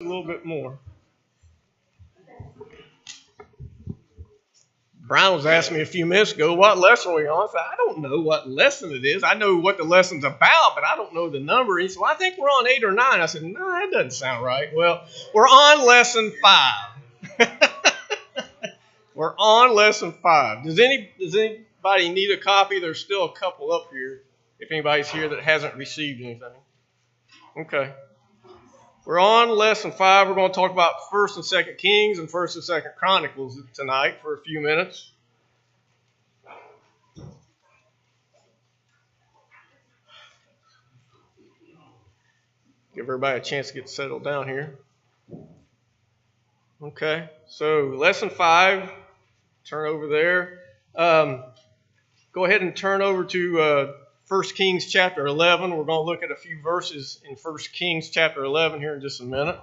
A little bit more. Brian was asking me a few minutes ago, what lesson are we on? I said, I don't know what lesson it is. I know what the lesson's about, but I don't know the number. He said, well, I think we're on 8 or 9. I said, no, that doesn't sound right. Well, we're on lesson 5. We're on lesson 5. Does anybody need a copy? There's still a couple up here, if anybody's here that hasn't received anything. Okay. We're on lesson 5. We're going to talk about 1st and 2nd Kings and 1st and 2nd Chronicles tonight for a few minutes. Give everybody a chance to get settled down here. Okay, so lesson 5, turn over there. Go ahead and turn over to 1 Kings chapter 11. We're going to look at a few verses in 1 Kings chapter 11 here in just a minute.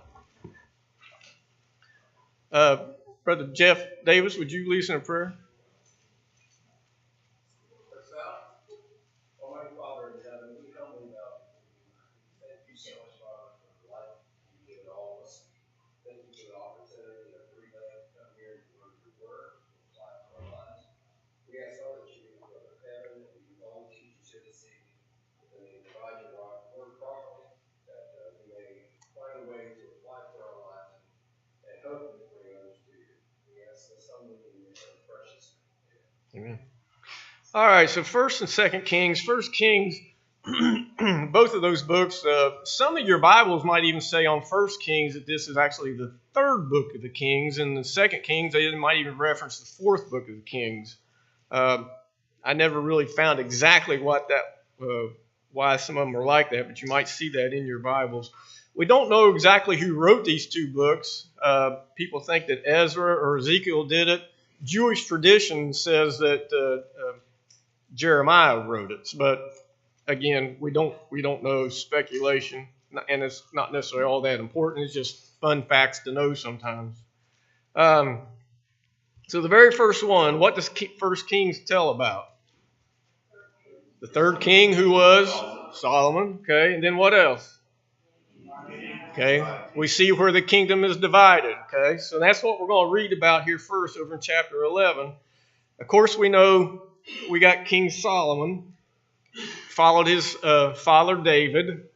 Brother Jeff Davis, would you lead us in a prayer? Amen. All right, so 1st and 2nd Kings. 1st Kings, both of those books, some of your Bibles might even say on 1st Kings that this is actually the 3rd book of the Kings, and the 2nd Kings, they might even reference the 4th book of the Kings. I never really found exactly what why some of them are like that, but you might see that in your Bibles. We don't know exactly who wrote these two books. People think that Ezra or Ezekiel did it. Jewish tradition says that Jeremiah wrote it, but again, we don't know. Speculation, and it's not necessarily all that important. It's just fun facts to know sometimes. So the very first one, what does 1 Kings tell about? The 3rd king, who was Solomon. Okay, and then what else? Okay, we see where the kingdom is divided. Okay, so that's what we're going to read about here first over in chapter 11. Of course, we know we got King Solomon, followed his father David.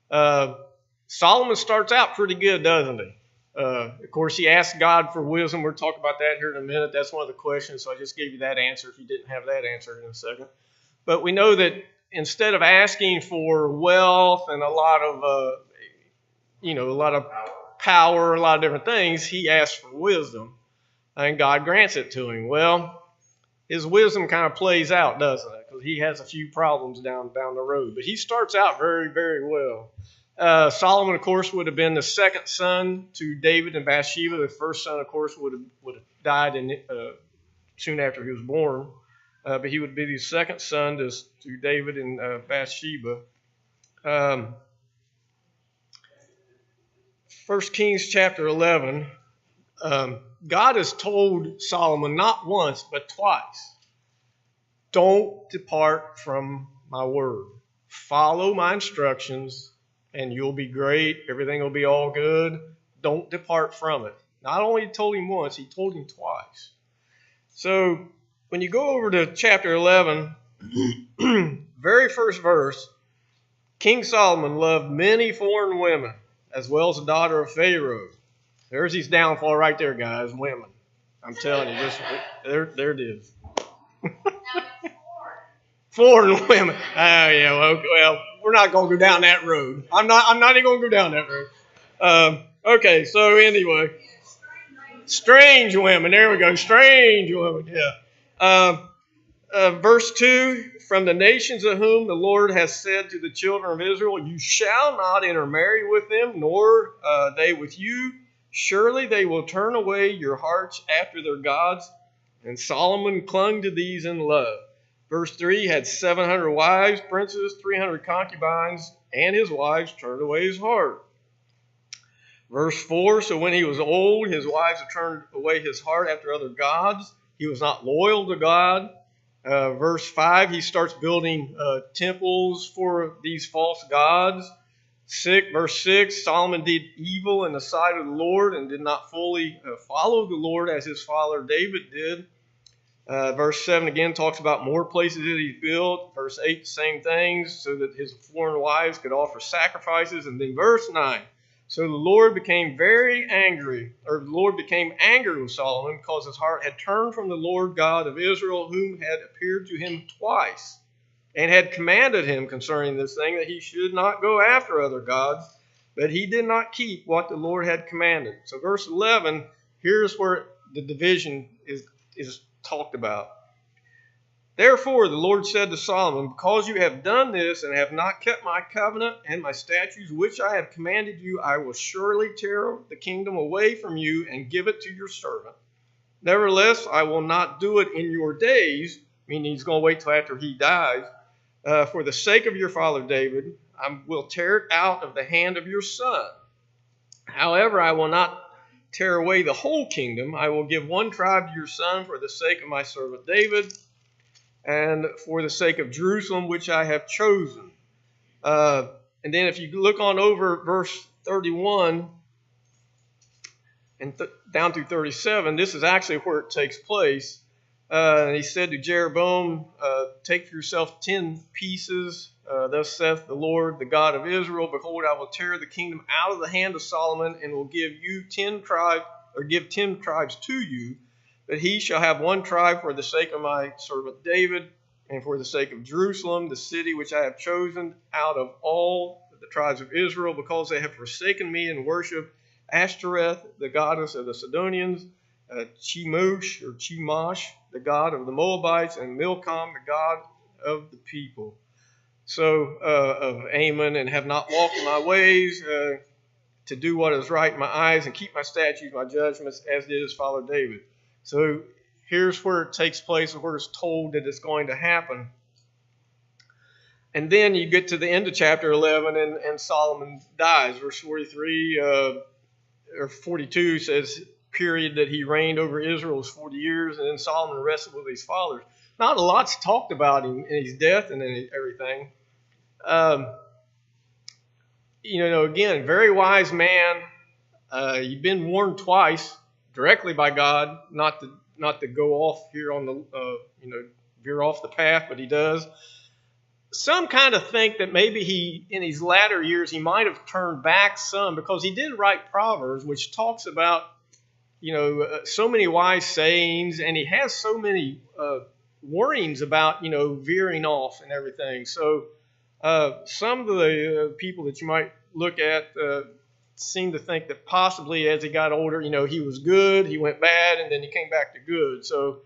Solomon starts out pretty good, doesn't he? Of course, he asked God for wisdom. We'll talk about that here in a minute. That's one of the questions, so I just gave you that answer if you didn't have that answer in a second. But we know that instead of asking for wealth and a lot of power, a lot of different things, he asked for wisdom, and God grants it to him. Well, his wisdom kind of plays out, doesn't it? Because he has a few problems down the road. But he starts out very, very well. Solomon, of course, would have been the second son to David and Bathsheba. The first son, of course, would have died soon after he was born. But he would be the second son to David and Bathsheba. 1 Kings chapter 11, God has told Solomon not once but twice, don't depart from my word. Follow my instructions and you'll be great. Everything will be all good. Don't depart from it. Not only told him once, he told him twice. So when you go over to chapter 11, very first verse, King Solomon loved many foreign women, as well as the daughter of Pharaoh. There's his downfall right there, guys, women. I'm telling you, there it is. Foreign women. Oh, yeah, well, we're not going to go down that road. I'm not even going to go down that road. Okay, so anyway. Strange women. There we go. Strange women, yeah. Verse 2, from the nations of whom the Lord has said to the children of Israel, you shall not intermarry with them, nor they with you. Surely they will turn away your hearts after their gods. And Solomon clung to these in love. Verse 3, he had 700 wives, princes, 300 concubines, and his wives turned away his heart. Verse 4, so when he was old, his wives had turned away his heart after other gods. He was not loyal to God. Verse 5, he starts building temples for these false gods. Verse 6, Solomon did evil in the sight of the Lord and did not fully follow the Lord as his father David did. Verse 7 again talks about more places that he built. Verse 8, the same things, so that his foreign wives could offer sacrifices. And then verse 9, so the Lord became angry with Solomon because his heart had turned from the Lord God of Israel, whom had appeared to him twice, and had commanded him concerning this thing, that he should not go after other gods, but he did not keep what the Lord had commanded. So verse 11, here's where the division is talked about. Therefore the Lord said to Solomon, because you have done this and have not kept my covenant and my statutes which I have commanded you, I will surely tear the kingdom away from you and give it to your servant. Nevertheless, I will not do it in your days, meaning he's going to wait till after he dies. For the sake of your father David, I will tear it out of the hand of your son. However, I will not tear away the whole kingdom. I will give one tribe to your son for the sake of my servant David, and for the sake of Jerusalem, which I have chosen. And then if you look on over verse 31 and down through 37, this is actually where it takes place. And he said to Jeroboam, take for yourself 10 pieces. Thus saith the Lord, the God of Israel, behold, I will tear the kingdom out of the hand of Solomon, and will give 10 tribes to you. But he shall have one tribe for the sake of my servant David, and for the sake of Jerusalem, the city which I have chosen out of all the tribes of Israel, because they have forsaken me and worshipped Ashtoreth, the goddess of the Sidonians, Chemosh, the god of the Moabites, and Milcom, the god of the people. So of Ammon, and have not walked in my ways, to do what is right in my eyes, and keep my statutes, my judgments, as did his father David. So here's where it takes place, and where it's told that it's going to happen. And then you get to the end of chapter 11, and Solomon dies. Verse 43 or 42 says, period that he reigned over Israel was 40 years, and then Solomon rested with his fathers. Not a lot's talked about him in his death and everything. Again, very wise man. You've been warned twice directly by God not to go off here on the veer off the path, but he does. Some kind of think that maybe he, in his latter years, he might have turned back some, because he did write Proverbs, which talks about so many wise sayings, and he has so many warnings about veering off and everything. So some of the people that you might look at seem to think that possibly as he got older, he was good, he went bad, and then he came back to good. So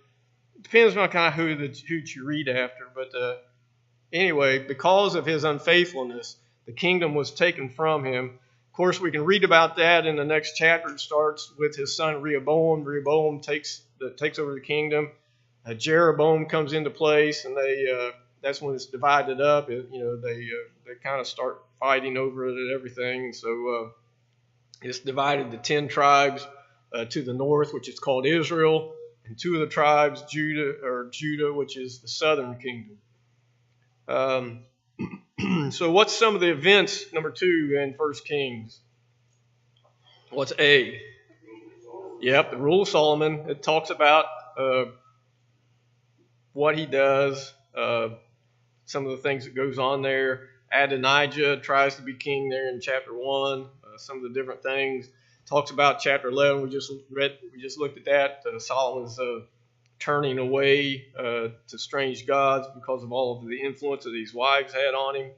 it depends on kind of who you read after. But anyway, because of his unfaithfulness, the kingdom was taken from him. Of course, we can read about that in the next chapter. It starts with his son Rehoboam. Rehoboam takes over the kingdom. Jeroboam comes into place, and that's when it's divided up. They kind of start fighting over it and everything. So it's divided to 10 tribes to the north, which is called Israel, and 2 of the tribes, Judah, which is the southern kingdom. So what's some of the events, number 2, in 1 Kings? What's A? Yep, the rule of Solomon. It talks about what he does, some of the things that goes on there. Adonijah tries to be king there in chapter 1. Some of the different things. Talks about chapter 11. We just looked at that. Solomon's turning away to strange gods because of all of the influence that these wives had on him.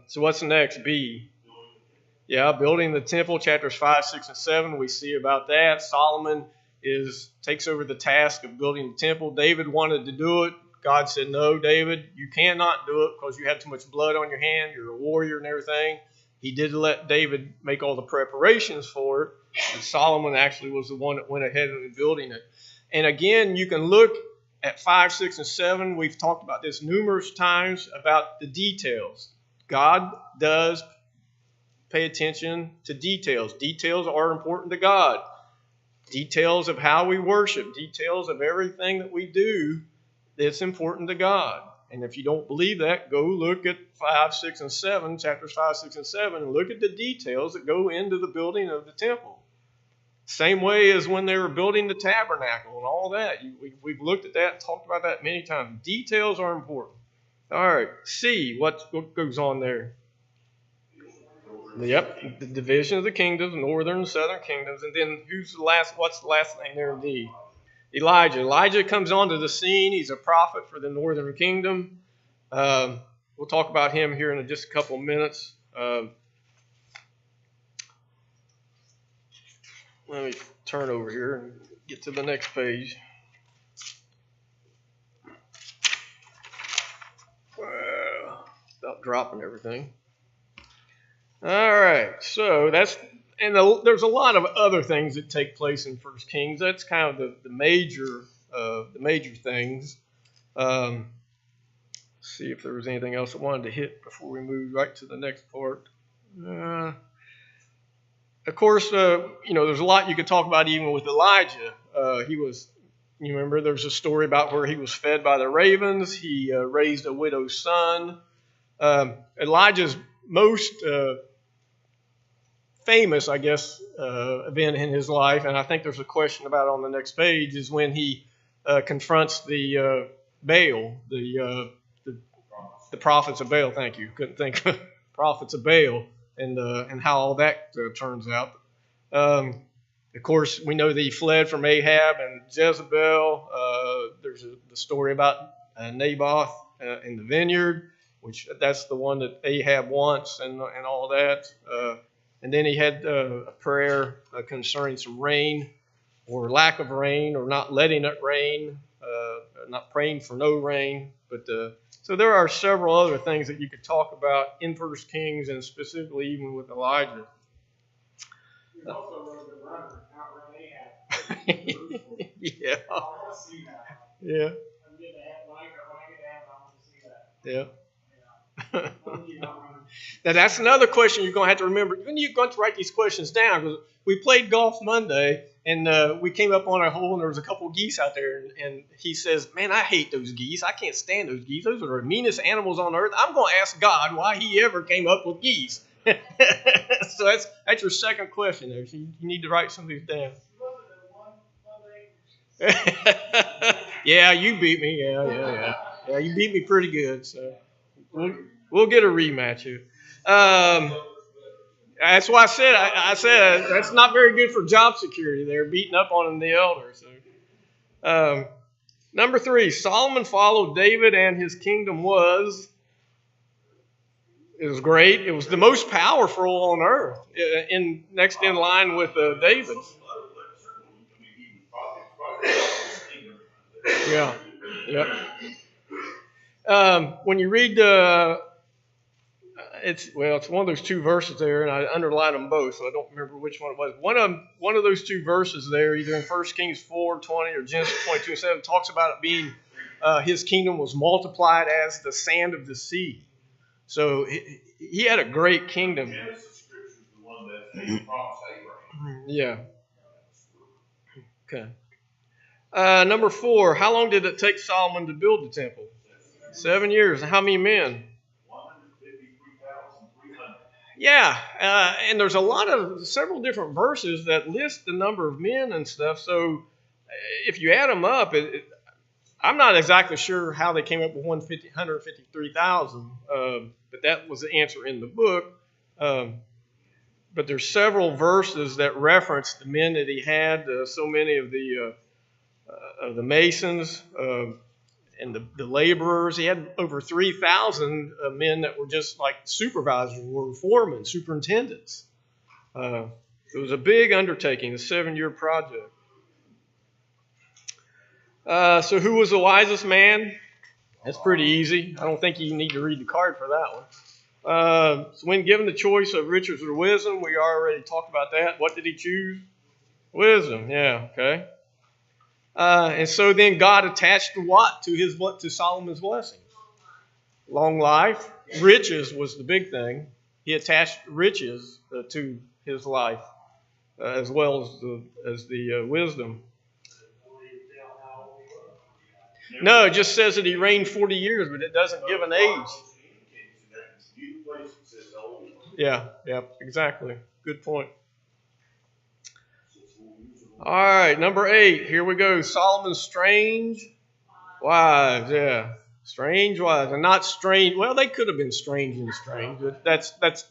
So what's the next? B. Yeah, building the temple, chapters 5, 6, and 7. We see about that. Solomon takes over the task of building the temple. David wanted to do it. God said, no, David, you cannot do it because you have too much blood on your hand. You're a warrior and everything. He did let David make all the preparations for it. And Solomon actually was the one that went ahead and building it. And again, you can look at 5, 6, and 7. We've talked about this numerous times about the details. God does pay attention to details. Details are important to God. Details of how we worship. Details of everything that we do, it's important to God. And if you don't believe that, go look at 5, 6, and 7, chapters 5, 6, and 7, and look at the details that go into the building of the temple. Same way as when they were building the tabernacle and all that. We've looked at that and talked about that many times. Details are important. All right, C, what goes on there? Yep, the division of the kingdoms, northern and southern kingdoms. And then what's the last thing there in D? Elijah. Elijah comes onto the scene. He's a prophet for the northern kingdom. We'll talk about him here in just a couple of minutes. Let me turn over here and get to the next page. Without dropping everything. All right, so there's a lot of other things that take place in 1 Kings. That's kind of the major things. See if there was anything else I wanted to hit before we move right to the next part. Of course, there's a lot you could talk about even with Elijah. You remember there's a story about where he was fed by the ravens. He raised a widow's son. Elijah's most famous, I guess, event in his life, and I think there's a question about it on the next page, is when he confronts the Baal, the prophets of Baal. Thank you. Couldn't think of prophets of Baal, and how all that turns out. Of course, we know that he fled from Ahab and Jezebel. There's the story about Naboth in the vineyard, which that's the one that Ahab wants, and all that. And then he had a prayer concerning some rain, or lack of rain, or not letting it rain, not praying for no rain. But so there are several other things that you could talk about in 1 Kings, and specifically even with Elijah. He also wrote the runner, outrun Ahab. Yeah. I want to see that. Yeah. I'm getting to when I get to heaven, I want to see that. Yeah. Now that's another question you're going to have to remember. You're going to write these questions down, because we played golf Monday, and we came up on a hole, and there was a couple of geese out there, and he says, "Man, I hate those geese. I can't stand those geese. Those are the meanest animals on earth. I'm going to ask God why He ever came up with geese." So that's your second question there. So you need to write some of these down. Yeah, you beat me. Yeah, you beat me pretty good. So we'll get a rematch here. That's why I said that's not very good for job security. They're beating up on the elders. So. Number 3, Solomon followed David, and his kingdom was great. It was the most powerful on earth, next in line with David's. Yeah. When you read it's one of those two verses there, and I underlined them both, so I don't remember which one it was. One of those two verses there, either in 1 Kings 4:20 or Genesis 22:7, talks about it being his kingdom was multiplied as the sand of the sea. So he had a great kingdom. Genesis scripture is the one that he promised Abraham. Yeah. Okay. Number 4, how long did it take Solomon to build the temple? 7 years. And how many men? 153,300. Yeah, and there's several different verses that list the number of men and stuff. So if you add them up, I'm not exactly sure how they came up with 153,000, but that was the answer in the book. But there's several verses that reference the men that he had. So many of the masons and the laborers. He had over 3,000 men that were just like supervisors, or foremen, superintendents. It was a big undertaking, a 7-year project. So who was the wisest man? That's pretty easy. I don't think you need to read the card for that one. So when given the choice of riches or wisdom, we already talked about that. What did he choose? Wisdom. Yeah, okay. And so then God attached what to Solomon's blessings? Long life. Riches was the big thing. He attached riches to his life, as well as the wisdom. No, it just says that he reigned 40 years, but it doesn't give an age. Yeah, exactly. Good point. All right, number 8. Here we go. Solomon's strange wives. Yeah, strange wives, and not strange. Well, they could have been strange and strange, but that's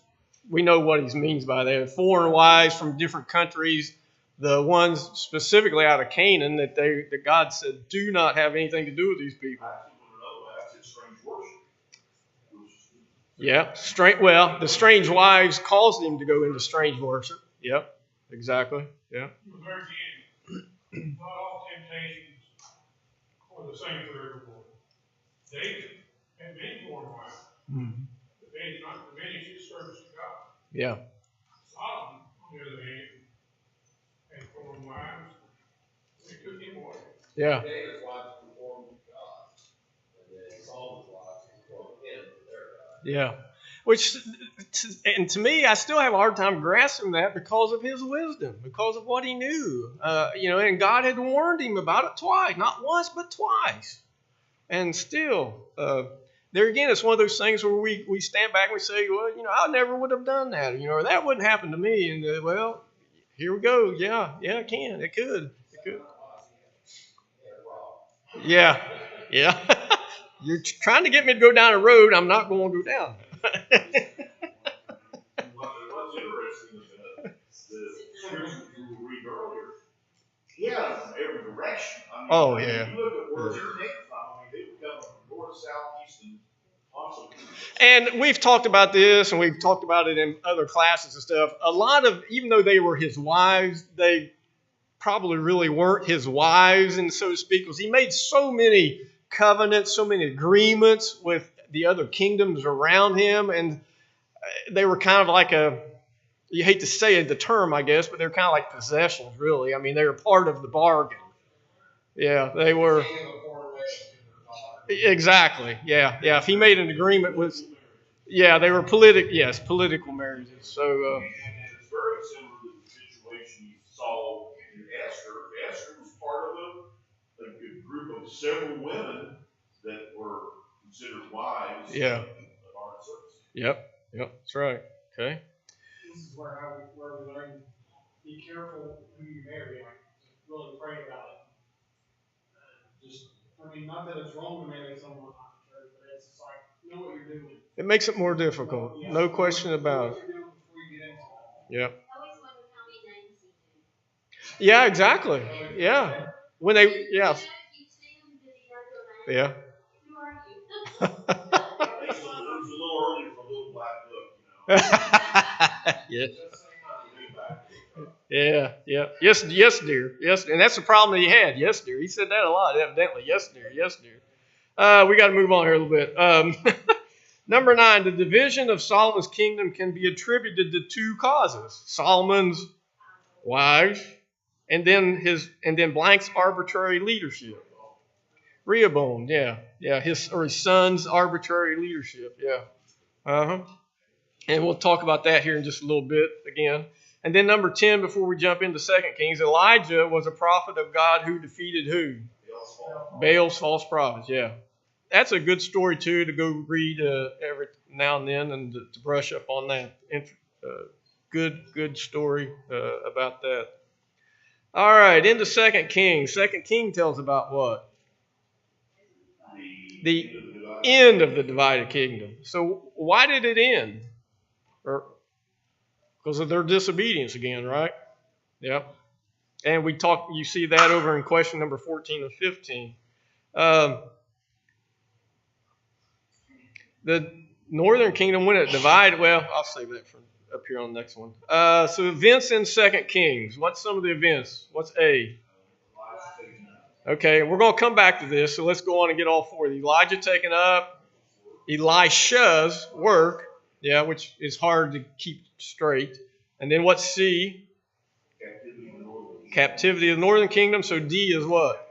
we know what he means by that. Foreign wives from different countries, the ones specifically out of Canaan that God said do not have anything to do with these people. Yeah, well, the strange wives caused him to go into strange worship. Yep, exactly. Yeah. Not all temptations are the same for everyone. David had many foreign wives, but they did not diminish his service to God. Yeah. Solomon, on the other hand, had foreign wives. They took him away. Yeah. David's wives conformed to God, and then Solomon's wives conformed him to their God. Yeah. Which, and to me, I still have a hard time grasping that because of his wisdom, because of what he knew. And God had warned him about it twice, not once, but twice. And still, there again, it's one of those things where we stand back and we say, well, I never would have done that, or that wouldn't happen to me. And, well, here we go. Yeah, it can. It could. Yeah. You're trying to get me to go down a road I'm not going to go down. What's interesting is the scripture you read earlier, he had every direction. You look at where they're named from, they would come from north, south, east, and possibly. And we've talked about this, and we've talked about it in other classes and stuff. A lot of, even though they were his wives, they probably really weren't his wives, and so to speak, because he made so many covenants, so many agreements with the other kingdoms around him, and they were kind of like you hate to say it, the term, I guess, but they're kind of like possessions, really. I mean, they were part of the bargain. Yeah, they were. Exactly. Yeah. If he made an agreement with, they were political marriages. So. And it's very similar to the situation you saw in Esther. Esther was part of a group of several women that were considered wives of Artaxerxes. Yep, that's right. Okay. This is where we learn, be careful who you marry, like really pray about it. Not that it's wrong to marry someone not in church, but it's just like, know what you're doing. It makes it more difficult. No question about it. Yeah. Yeah, exactly. Yeah. When they, yeah. Yeah. It was a little early for a little black book, Yeah. Yeah. Yes, dear. Yes, and that's the problem that he had. Yes, dear. He said that a lot, evidently. Yes, dear. We got to move on here a little bit. Number 9, the division of Solomon's kingdom can be attributed to 2 causes: Solomon's wives, and then blank's arbitrary leadership. Rehoboam, his son's arbitrary leadership, And we'll talk about that here in just a little bit again. And then number 10, before we jump into 2 Kings, Elijah was a prophet of God who defeated who? Baal's false prophets, That's a good story, too, to go read every now and then and to brush up on that. Good story about that. All right, into 2 Kings. 2 Kings tells about what? The end of the divided kingdom. So why did it end? Because of their disobedience again, right? Yep. And you see that over in question number 14 and 15. The northern kingdom, when it divided, I'll save that for up here on the next one. So events in 2 Kings. What's some of the events? What's A? Okay, we're going to come back to this, so let's go on and get all 4. Elijah taking up, Elisha's work, which is hard to keep straight. And then what's C? Captivity of the northern kingdom. So D is what?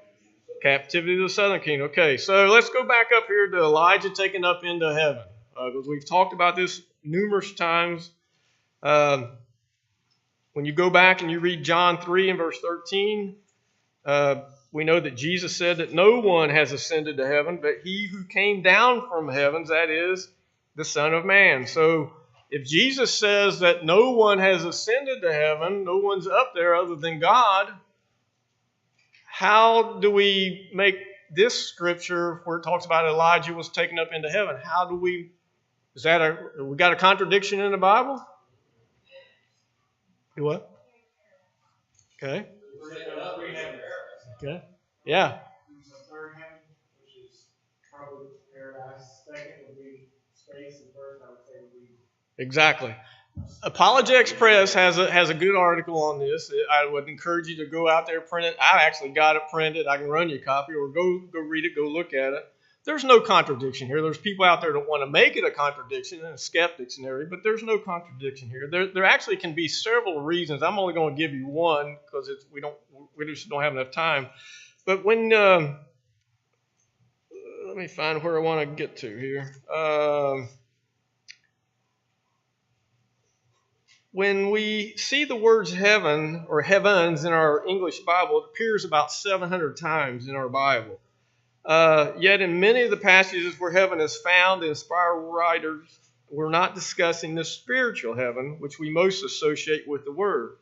Captivity of the southern kingdom. Okay, so let's go back up here to Elijah taken up into heaven. Because we've talked about this numerous times. When you go back and you read John 3 and verse 13, we know that Jesus said that no one has ascended to heaven, but he who came down from heavens, that is, the Son of Man. So if Jesus says that no one has ascended to heaven, no one's up there other than God, how do we make this scripture where it talks about Elijah was taken up into heaven? How do we, we got a contradiction in the Bible? What? Okay. Okay. Yeah. Third heaven, which is probably paradise. Second would be space, and first I would say would be. Exactly. Apologetics Press has a good article on this. I would encourage you to go out there, print it. I actually got it printed. I can run you a copy, or go read it, go look at it. There's no contradiction here. There's people out there that want to make it a contradiction, and skeptics and everything, but there's no contradiction here. There actually can be several reasons. I'm only going to give you one because we just don't have enough time. But when let me find where I want to get to here. When we see the words heaven or heavens in our English Bible, it appears about 700 times in our Bible. Yet in many of the passages where heaven is found, the inspired writers were not discussing the spiritual heaven, which we most associate with the word.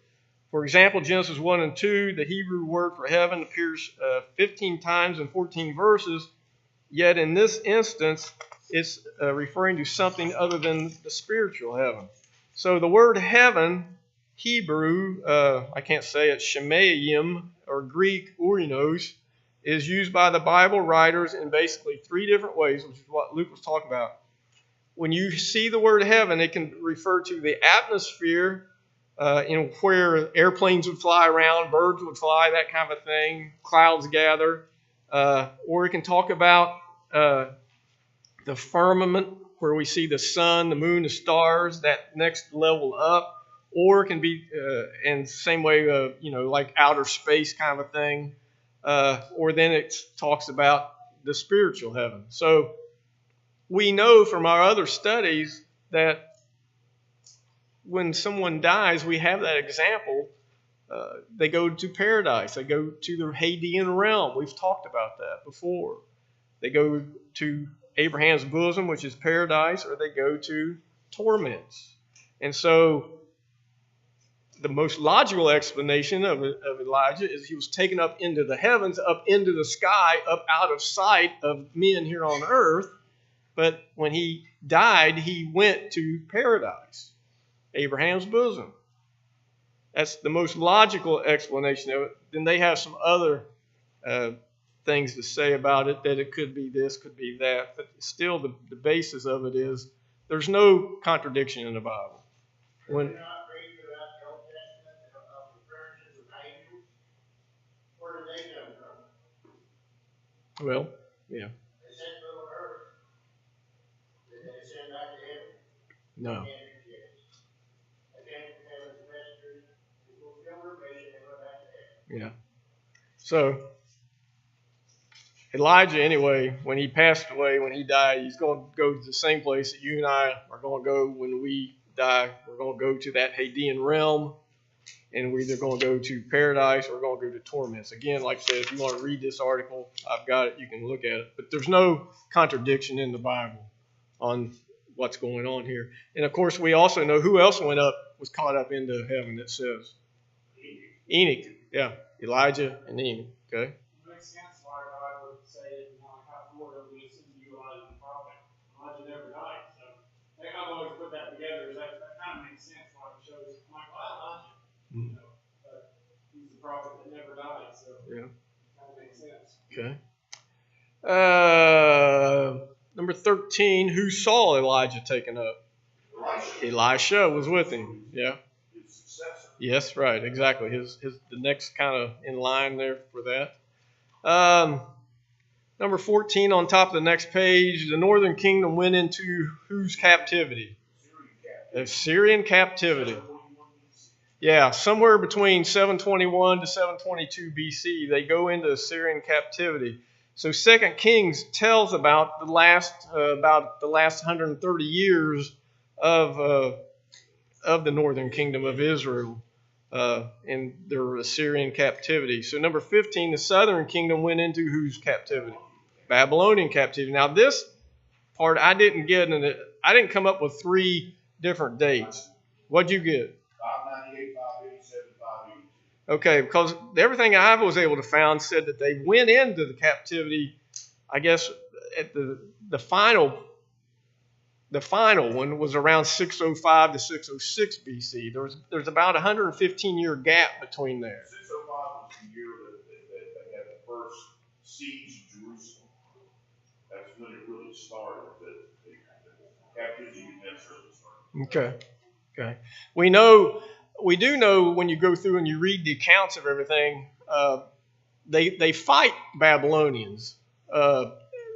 For example, Genesis 1 and 2, the Hebrew word for heaven appears 15 times in 14 verses, yet in this instance, it's referring to something other than the spiritual heaven. So the word heaven, Hebrew, I can't say it, Shemayim, or Greek, Urinos, is used by the Bible writers in basically three different ways, which is what Luke was talking about. When you see the word heaven, it can refer to the atmosphere in where airplanes would fly around, birds would fly, that kind of thing, clouds gather. Or it can talk about the firmament, where we see the sun, the moon, the stars, that next level up. Or it can be in the same way, like outer space kind of a thing. Or then it talks about the spiritual heaven. So we know from our other studies that when someone dies, we have that example. They go to paradise. They go to the Hadean realm. We've talked about that before. They go to Abraham's bosom, which is paradise, or they go to torments. And so the most logical explanation of Elijah is he was taken up into the heavens, up into the sky, up out of sight of men here on earth. But when he died, he went to paradise, Abraham's bosom. That's the most logical explanation of it. Then they have some other things to say about it, that it could be this, could be that. But still, the basis of it is there's no contradiction in the Bible. When Well, yeah. No. Yeah. So Elijah, anyway, when he passed away, when he died, he's going to go to the same place that you and I are going to go when we die. We're going to go to that Hadean realm, and we're either going to go to paradise or we're going to go to torments. Again, like I said, if you want to read this article, I've got it. You can look at it. But there's no contradiction in the Bible on what's going on here. And, of course, we also know who else was caught up into heaven, it says. Enoch. Yeah, Elijah and Enoch. Okay. It makes sense why God would say in Malachi 4 that we assume you Elijah the prophet. Elijah never died. So I've always put that together. That kind of makes sense why it shows. I'm like, well, Elijah. But he's the prophet that never died. So yeah, it kind of makes sense. Okay. Number 13, who saw Elijah taken up? Elisha was with him. Yeah. His successor. Yes, right, exactly. The next kind of in line there for that. Number 14 on top of the next page, the northern kingdom went into whose captivity? Assyrian captivity. Yeah, somewhere between 721 to 722 BC, they go into Assyrian captivity. So 2 Kings tells about the last 130 years of the northern kingdom of Israel. in their Assyrian captivity. So number 15, the southern kingdom went into whose captivity? Babylonian captivity. Now this part I didn't get, and I didn't come up with 3 different dates. What'd you get? 598, 587, 582. Okay, because everything I was able to find said that they went into the captivity, I guess, at the final one was around 605 to 606 BC. There's about a 115-year gap between there. 605 was the year that they had the first siege of Jerusalem. That's when it really started. The captivity didn't necessarily start. Okay. We do know when you go through and you read the accounts of everything, they fight Babylonians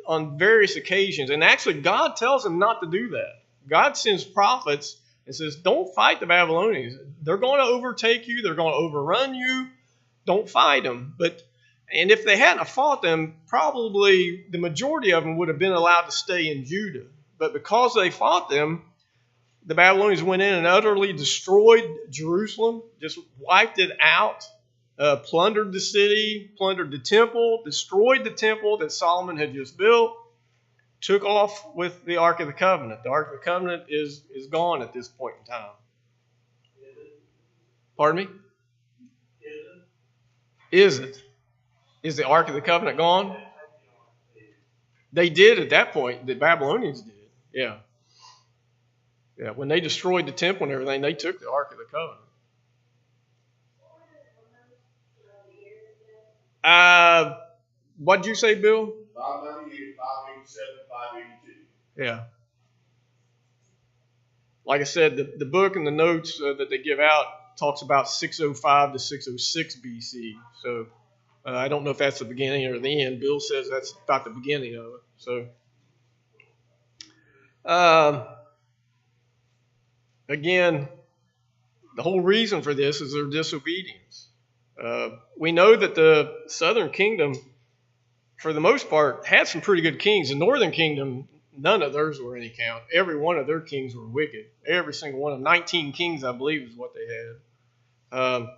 on various occasions. And actually, God tells them not to do that. God sends prophets and says, don't fight the Babylonians. They're going to overtake you. They're going to overrun you. Don't fight them. And if they hadn't fought them, probably the majority of them would have been allowed to stay in Judah. But because they fought them, the Babylonians went in and utterly destroyed Jerusalem, just wiped it out, plundered the city, plundered the temple, destroyed the temple that Solomon had just built, took off with the Ark of the Covenant. The Ark of the Covenant is gone at this point in time. Pardon me? Is it? Is the Ark of the Covenant gone? They did at that point. The Babylonians did. Yeah. Yeah, when they destroyed the temple and everything, they took the Ark of the Covenant. What did you say, Bill? 598, 587, 582. Yeah. Like I said, the book and the notes that they give out talks about 605 to 606 BC. So I don't know if that's the beginning or the end. Bill says that's about the beginning of it. So again, the whole reason for this is their disobedience. We know that the southern kingdom, for the most part, had some pretty good kings. The northern kingdom, none of theirs were any count. Every one of their kings were wicked. Every single one of them. 19 kings, I believe, is what they had. They love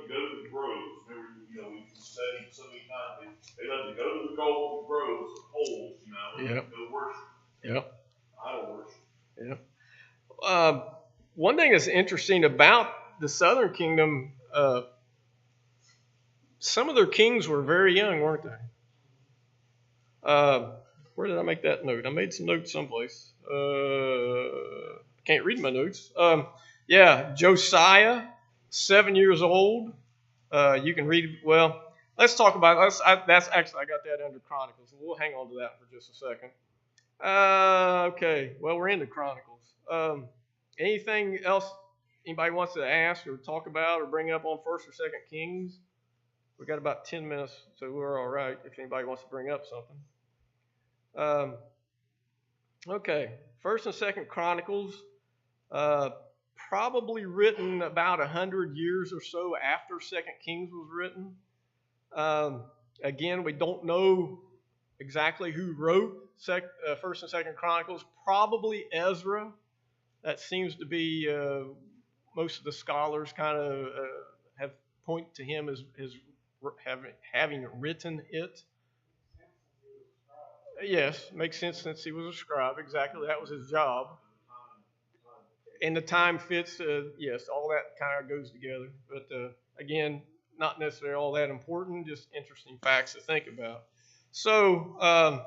to go to the groves. Remember, we've studied so many times. They love to go to the golden groves, the poles, and go worship. Yep. Idol worship. Yep. One thing that's interesting about the southern kingdom, some of their kings were very young, weren't they? Where did I make that note? I made some notes someplace. Can't read my notes. Josiah, 7 years old. You can read. Well, let's talk about. I got that under Chronicles. We'll hang on to that for just a second. Okay. Well, we're into Chronicles. Anything else anybody wants to ask or talk about or bring up on 1st or 2nd Kings? We got about 10 minutes, so we're all right if anybody wants to bring up something. Okay, 1st and 2nd Chronicles, probably written about 100 years or so after 2nd Kings was written. Again, we don't know exactly who wrote 1st and 2nd Chronicles. Probably Ezra. That seems to be most of the scholars kind of have point to him as having written it. Yes, makes sense since he was a scribe. Exactly, that was his job. And the time fits. Yes, all that kind of goes together. But again, not necessarily all that important. Just interesting facts to think about. So,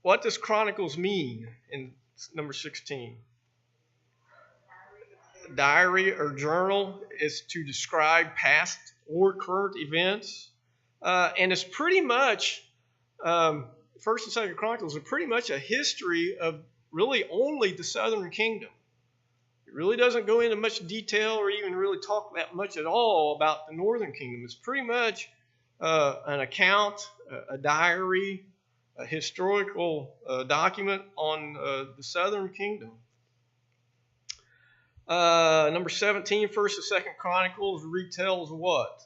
what does Chronicles mean in number 16? Diary or journal is to describe past or current events. And it's pretty much, 1st and 2nd Chronicles are pretty much a history of really only the southern kingdom. It really doesn't go into much detail or even really talk that much at all about the northern kingdom. It's pretty much an account, a diary, a historical document on the southern kingdom. Number 17, 1st and 2nd Chronicles retells what?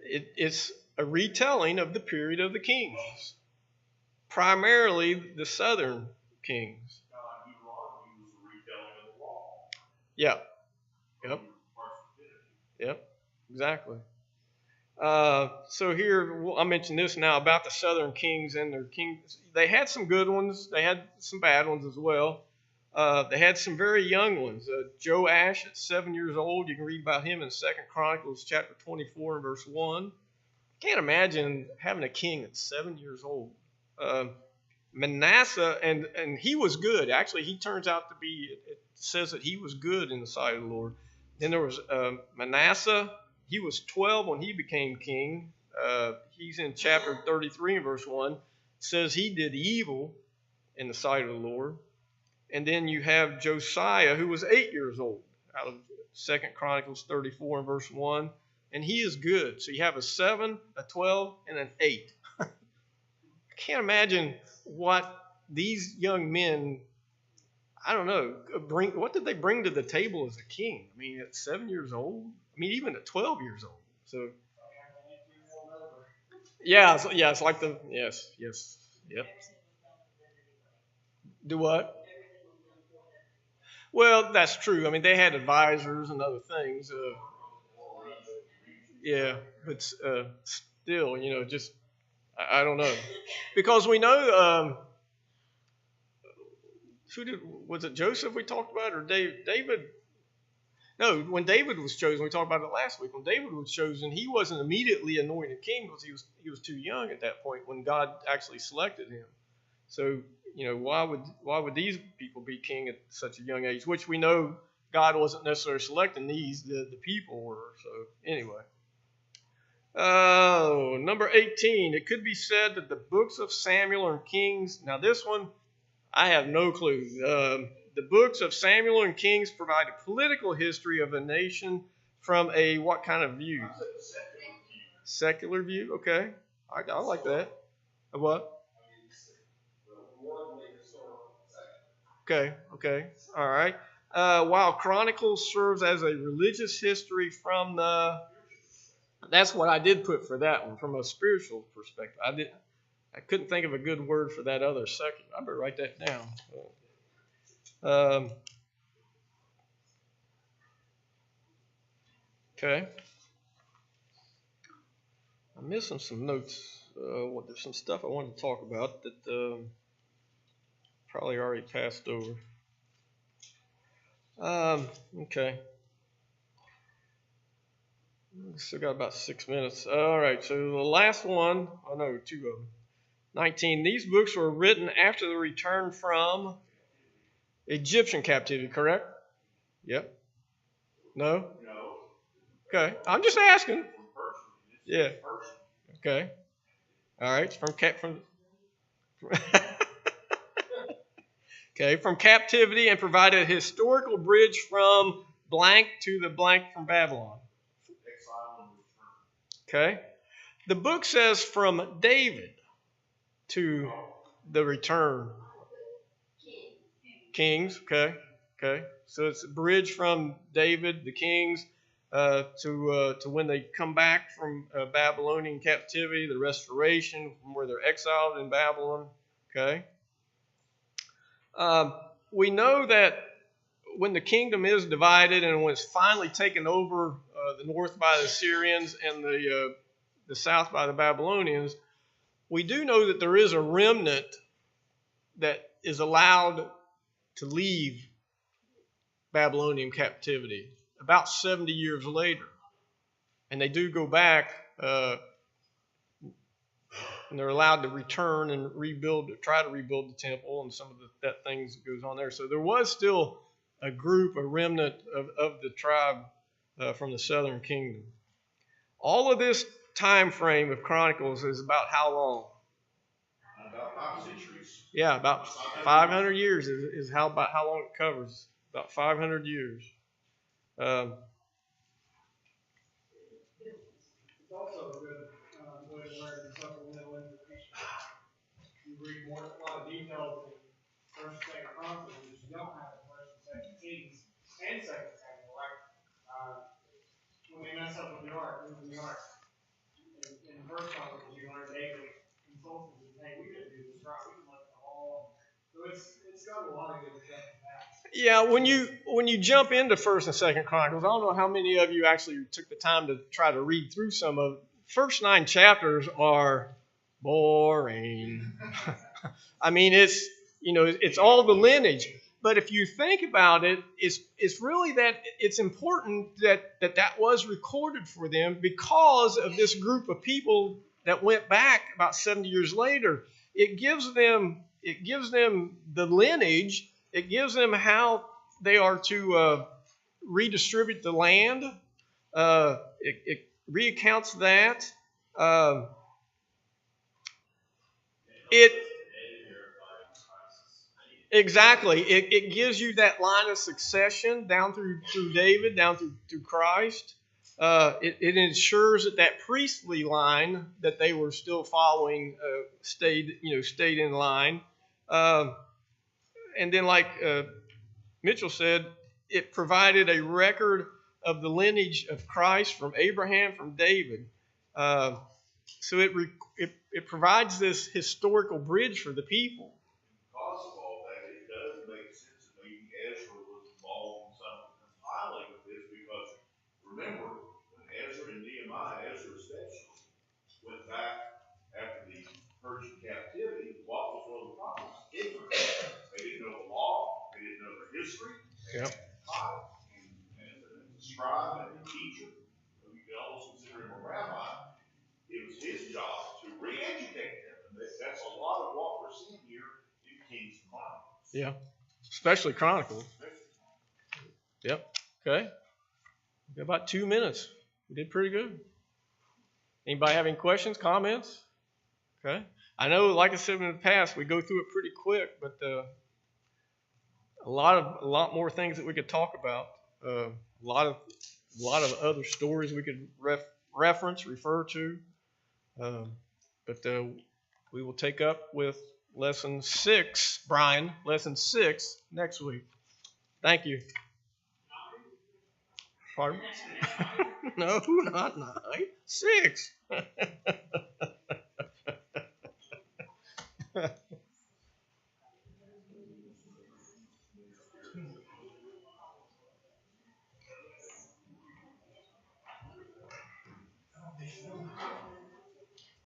It's a retelling of the period of the kings, primarily the southern kings. Yeah. Yep. Yep. Exactly. So here I mentioned this now about the Southern kings and their kings. They had some good ones. They had some bad ones as well. They had some very young ones. Joash at 7 years old. You can read about him in 2 Chronicles chapter 24 and verse 1. Can't imagine having a king at 7 years old. Manasseh, and he was good. Actually, he turns out to be, it says that he was good in the sight of the Lord. Then there was Manasseh. He was 12 when he became king. He's in chapter 33 and verse 1. It says he did evil in the sight of the Lord. And then you have Josiah, who was 8 years old, out of 2 Chronicles 34 and verse 1. And he is good. So you have a 7, a 12, and an 8. I can't imagine what these young men, I don't know, what did they bring to the table as a king? I mean, at 7 years old? I mean, even at 12 years old. So, yeah, it's like yes, yep. Do what? Well, that's true. I mean, they had advisors and other things. Yeah, but still, just I don't know, because we know was it Joseph we talked about, or David? No, when David was chosen, we talked about it last week. When David was chosen, he wasn't immediately anointed king because he was too young at that point when God actually selected him. So why would these people be king at such a young age? Which we know God wasn't necessarily selecting these; the people were. So anyway. Oh, number 18. It could be said that the books of Samuel and Kings. Now, this one, I have no clue. The books of Samuel and Kings provide a political history of a nation from a what kind of view? Secular view. Okay, I like that. A what? Okay. All right. While Chronicles serves as a religious history from the. That's what I did put for that one from a spiritual perspective. I couldn't think of a good word for that other section. I better write that down. Okay. I'm missing some notes. There's some stuff I wanted to talk about that probably already passed over. Okay. Still got about 6 minutes. All right. So the last one, 2 of them. 19. These books were written after the return from Egyptian captivity, correct? Yep. No? Okay. I'm just asking. Yeah. Okay. All right. Okay, from captivity and provided a historical bridge from blank to the blank from Babylon. Okay. The book says from David to the return. Kings. Okay. So it's a bridge from David, the kings, to when they come back from Babylonian captivity, the restoration from where they're exiled in Babylon. Okay. We know that when the kingdom is divided and when it's finally taken over the north by the Syrians and the south by the Babylonians, we do know that there is a remnant that is allowed to leave Babylonian captivity about 70 years later. And they do go back and they're allowed to return and try to rebuild the temple and some of that things that goes on there. So there was still a remnant of the tribe from the southern kingdom. All of this time frame of Chronicles is about how long? About 5 centuries. Yeah, about 500 years is about how long it covers. About 500 years. It's also a good way to learn supplemental information. You read a lot of details in First and Second Chronicles, which you don't have in First and Second Kings and Second Samuel. Like when they mess up with the ark, moving the ark. In First Chronicles, you learn David consulted and hey, we didn't do this right. We can look at the law. So it's got a lot of good stuff in that. Yeah, when you jump into First and Second Chronicles, I don't know how many of you actually took the time to try to read through some of it. First 9 chapters are boring. I mean, it's all the lineage. But if you think about it, it's really that it's important that was recorded for them because of this group of people that went back about 70 years later. It gives them the lineage. It gives them how they are to redistribute the land. It recounts that. It Exactly. It gives you that line of succession down through David, down through Christ. It ensures that priestly line that they were still following stayed in line. And then, like Mitchell said, it provided a record of the lineage of Christ from Abraham, from David. So it provides this historical bridge for the people. Because of all that, it does make sense that maybe Ezra was involved in some of the compiling of this, because remember, when Ezra and Nehemiah, Ezra especially, went back after the Persian captivity, what was one of the problems? Ignorance. They didn't know the law, they didn't know the history, they Yep. had to compile. And as a scribe and a teacher, you can almost consider him a rabbi, it was his job to re-educate them. And that's a lot of what we're seeing here in Kings and Chronicles. Yeah. Especially Chronicles. Yep. Okay. We got about 2 minutes. We did pretty good. Anybody have any questions, comments? Okay. I know, like I said in the past, we go through it pretty quick, but a lot more things that we could talk about. A lot of other stories we could refer to. But we will take up with lesson 6, Brian, lesson 6 next week. Thank you. Pardon? No, not 9. 6.